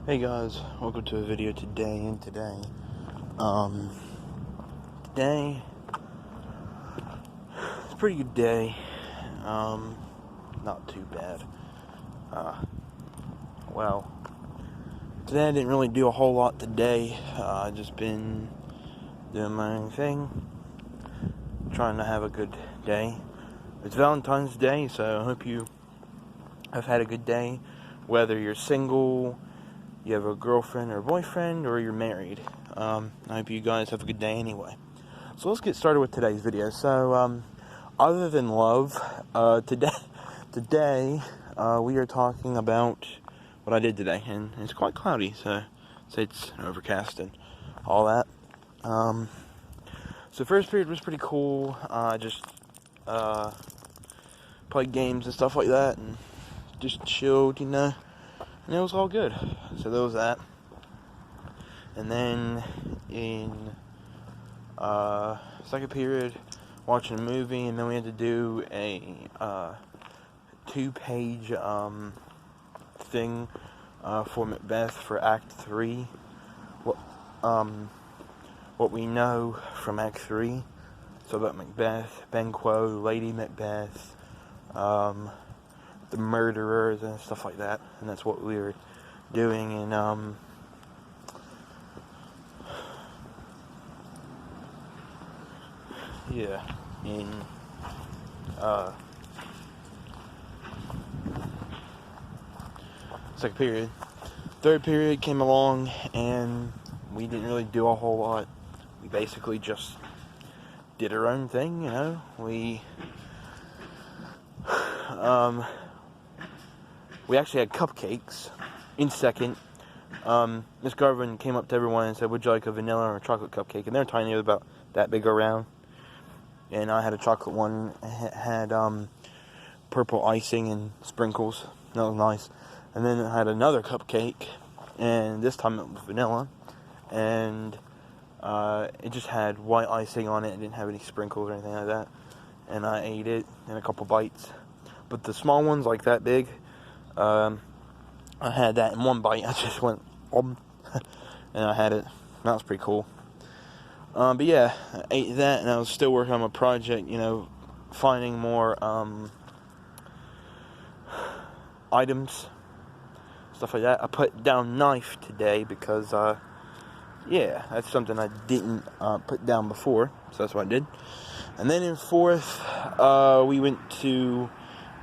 Hey guys, welcome to a video today. Today it's a pretty good day. Not too bad. Well, today I didn't really do a whole lot today. I just been doing my own thing, trying to have a good day. It's Valentine's Day, so I hope you have had a good day, whether you're single, you have a girlfriend or boyfriend, or you're married. I hope you guys have a good day anyway. So let's get started with today's video. So, other than love, today we are talking about what I did today, and it's quite cloudy, so it's overcast and all that. So first period was pretty cool. I just played games and stuff like that, and just chilled, and it was all good. So there was that. And then in second period, watching a movie, and then we had to do a 2-page thing for Macbeth for Act 3. What we know from Act 3. So about Macbeth, Banquo, Lady Macbeth, the murderers and stuff like that. And that's what we were doing in second period. Third period came along, and we didn't really do a whole lot. We basically just did our own thing, We actually had cupcakes in second. Miss Garvin came up to everyone and said, "Would you like a vanilla or a chocolate cupcake?" And they're tiny, they're about that big around. And I had a chocolate one. It had purple icing and sprinkles. That was nice. And then I had another cupcake, and this time it was vanilla. And it just had white icing on it. It didn't have any sprinkles or anything like that. And I ate it in a couple bites. But the small ones, like that big, I had that in one bite. I just went, and I had it. That was pretty cool. But yeah, I ate that, and I was still working on my project, finding more items, stuff like that. I put down knife today because, that's something I didn't put down before, so that's what I did. And then in fourth, we went to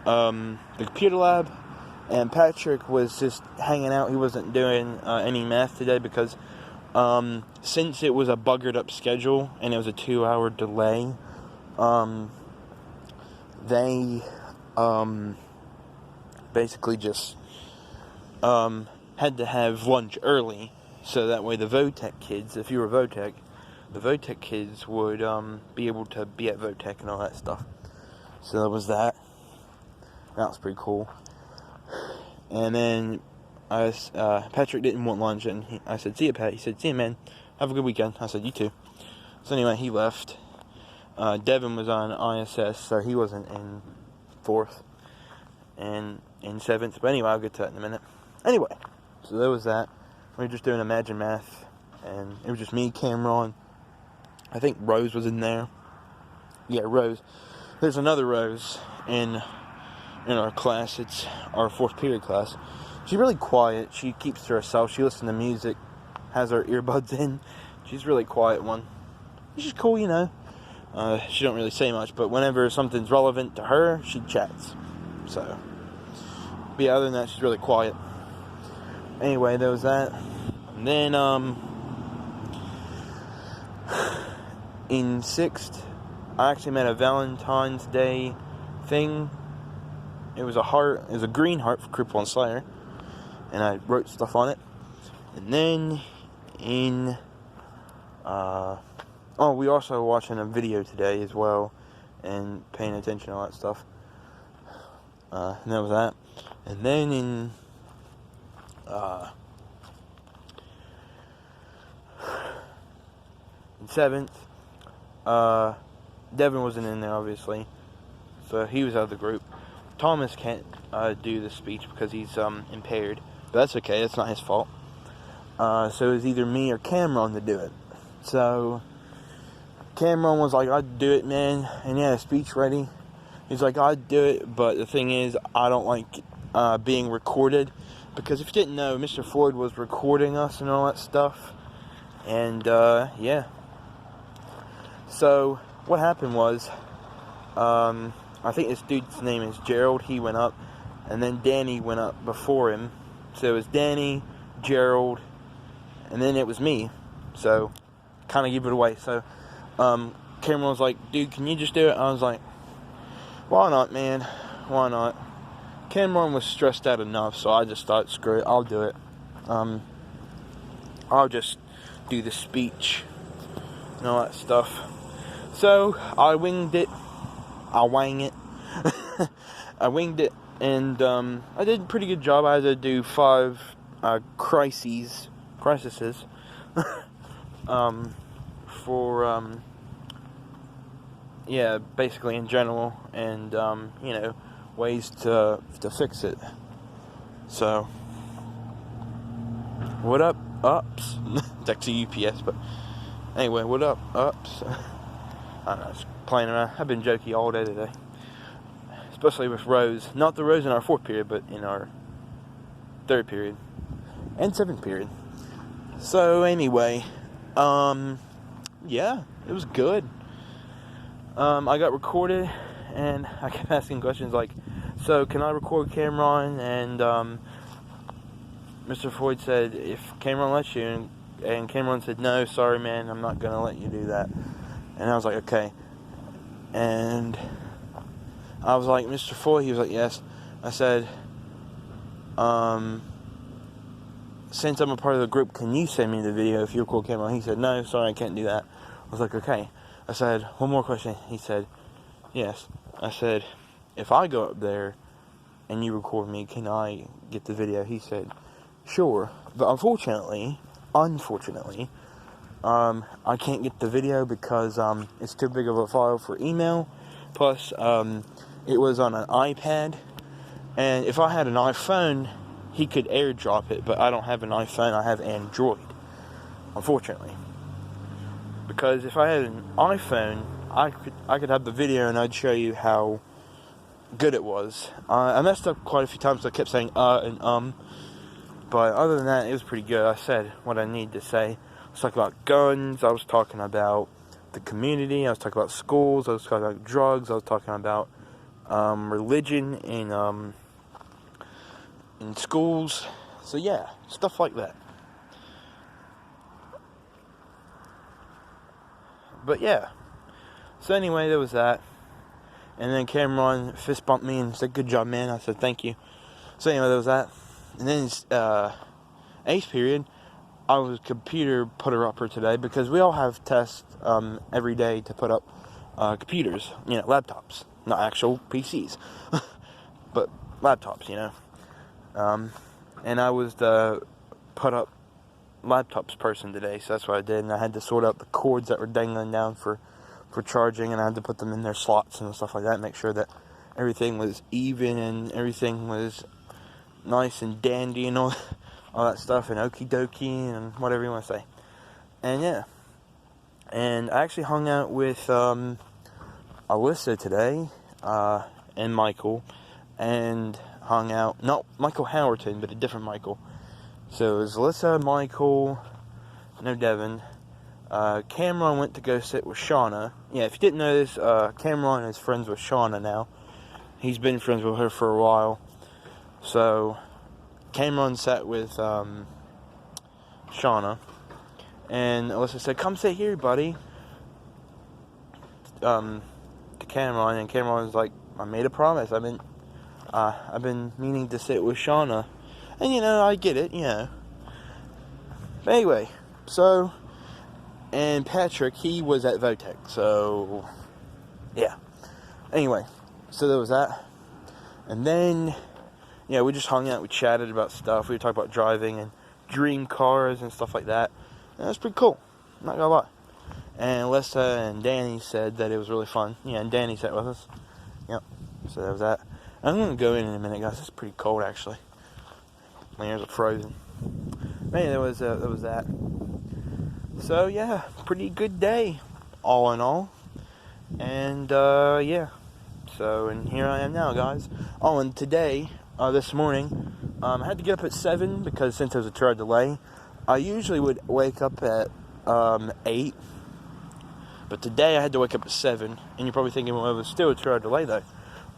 the computer lab, and Patrick was just hanging out. He wasn't doing any math today because since it was a buggered up schedule and it was a 2-hour delay, they basically just had to have lunch early, so that way the Votech kids, if you were Votech, the Votech kids would be able to be at Votech and all that stuff. So there was that. That was pretty cool. And then Patrick didn't want lunch, and I said, "See you, Pat." He said, "See you, man. Have a good weekend." I said, "You too." So anyway, he left. Devin was on ISS, so he wasn't in fourth and in seventh. But anyway, I'll get to that in a minute. Anyway, so there was that. We were just doing Imagine Math, and it was just me, Cameron. I think Rose was in there. Yeah, Rose. There's another Rose in our class. It's our fourth period class. She's really quiet. She keeps to herself. She listens to music, has her earbuds in. She's a really quiet one. She's cool, She don't really say much, but whenever something's relevant to her, she chats. So, but yeah, other than that, she's really quiet. Anyway, there was that. And then, in sixth, I actually made a Valentine's Day thing. It was a green heart for Cripple and Slayer, and I wrote stuff on it. And then in we also watching a video today as well, and paying attention to all that stuff. And that was that. And then in seventh, Devin wasn't in there, obviously, so he was out of the group. Thomas can't do the speech because he's impaired, but that's okay. It's not his fault. So it was either me or Cameron to do it. So Cameron was like, I'd do it, man. And he had a speech ready. He's like, I'd do it, but the thing is, I don't like being recorded. Because if you didn't know, Mr. Floyd was recording us and all that stuff. And, yeah. So, what happened was, I think this dude's name is Gerald. He went up. And then Danny went up before him. So it was Danny, Gerald, and then it was me. So, kind of give it away. So, Cameron was like, dude, can you just do it? I was like, why not, man? Why not? Cameron was stressed out enough, so I just thought, screw it, I'll do it. I'll just do the speech and all that stuff. So, I winged it. I'll wang it. I winged it, and I did a pretty good job. I had to do 5 crises, for, yeah, basically in general, and, you know, ways to fix it. So, what up, ups? It's actually UPS, but anyway, what up, ups? I don't know, just playing around. I've been jokey all day today, especially with Rose. Not the Rose in our 4th period, but in our 3rd period and 7th period. So anyway, yeah, it was good. I got recorded, and I kept asking questions like, so can I record Cameron? And Mr. Floyd said, if Cameron lets you, and Cameron said, no, sorry man, I'm not going to let you do that. And I was like, okay. And I was like, Mr. Floyd? He was like, yes. I said, since I'm a part of the group, can you send me the video if you record Cameron? He said, no, sorry, I can't do that. I was like, okay. I said, one more question. He said, yes. I said, if I go up there and you record me, can I get the video? He said, sure. But unfortunately, I can't get the video because it's too big of a file for email. Plus, it was on an iPad. And if I had an iPhone, he could airdrop it. But I don't have an iPhone, I have Android. Unfortunately. Because if I had an iPhone, I could have the video and I'd show you how good it was. I messed up quite a few times. I kept saying and but other than that, it was pretty good. I said what I needed to say. I was talking about guns. I was talking about the community. I was talking about schools. I was talking about drugs. I was talking about religion in schools. So yeah, stuff like that. But yeah. So anyway, there was that. And then Cameron fist bumped me and said, good job, man. I said, thank you. So anyway, there was that. And then 8th period, I was computer putter-upper today because we all have tests every day to put up computers, you know, laptops. Not actual PCs, but laptops, you know. And I was the put up laptops person today, so that's what I did. And I had to sort out the cords that were dangling down for charging, and I had to put them in their slots and stuff like that, make sure that everything was even and everything was nice and dandy and all that stuff, and okie dokie and whatever you want to say. And yeah, and I actually hung out with Alyssa today and Michael, and hung out, not Michael Howerton, but a different Michael. So it was Alyssa, Michael, no Devin. Cameron went to go sit with Shauna. Yeah, if you didn't know this, Cameron is friends with Shauna now. He's been friends with her for a while. So, Cameron sat with Shauna. And Alyssa said, come sit here, buddy. To Cameron. And Cameron was like, I made a promise. I've been meaning to sit with Shauna. And, you know, I get it, you know. But anyway, so... And Patrick, he was at Votech, so, yeah. Anyway, so there was that. And then, yeah, we just hung out, we chatted about stuff. We talked about driving and dream cars and stuff like that. And it was pretty cool, not gonna lie. And Alyssa and Danny said that it was really fun. Yeah, and Danny sat with us. Yep, so that was that. I'm gonna go in a minute, guys. It's pretty cold, actually. My ears are frozen. Man, there was that. So yeah, pretty good day, all in all. And yeah. So, and here I am now, guys. Oh, and today, this morning, I had to get up at 7 because since there was a 2-hour delay. I usually would wake up at 8. But today I had to wake up at 7. And you're probably thinking, well, it was still a 2-hour delay though.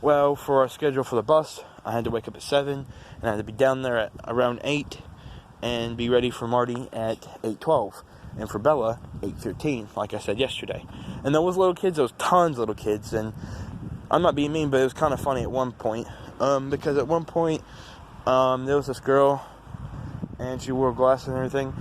Well, for our schedule for the bus, I had to wake up at 7. And I had to be down there at around 8. And be ready for Marty at 8:12. And for Bella, 8:13, like I said yesterday. And those little kids, those tons of little kids. And I'm not being mean, but it was kind of funny at one point. Because at one point, there was this girl, and she wore glasses and everything.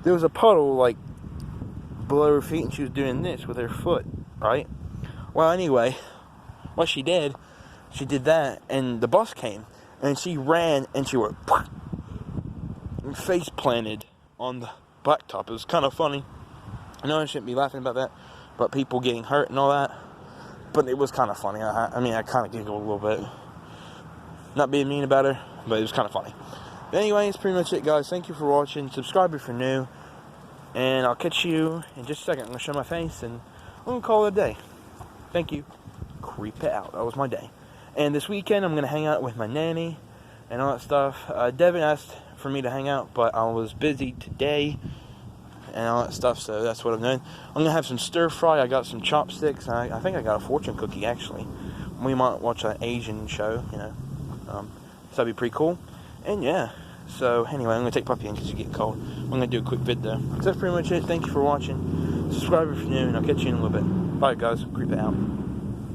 There was a puddle, like, below her feet, and she was doing this with her foot, right? Well, anyway, what she did that, and the bus came, and she ran, and she went, and face planted on the blacktop. It was kind of funny. I know I shouldn't be laughing about that, but people getting hurt and all that. But it was kind of funny. I mean, I kind of giggled a little bit. Not being mean about her, but it was kind of funny. But anyway, that's pretty much it, guys. Thank you for watching. Subscribe if you're new. And I'll catch you in just a second. I'm going to show my face, and I'm going to call it a day. Thank you. Creep it out. That was my day. And this weekend, I'm going to hang out with my nanny and all that stuff. Devin asked for me to hang out, but I was busy today and all that stuff, so that's what I'm doing. I'm going to have some stir fry. I got some chopsticks. I think I got a fortune cookie, actually. We might watch an Asian show, you know. So that'd be pretty cool. And yeah, so anyway, I'm going to take Puppy in because you get cold. I'm going to do a quick vid though. So that's pretty much it. Thank you for watching. Subscribe if you're new, and I'll catch you in a little bit. Bye, guys. Creep it out.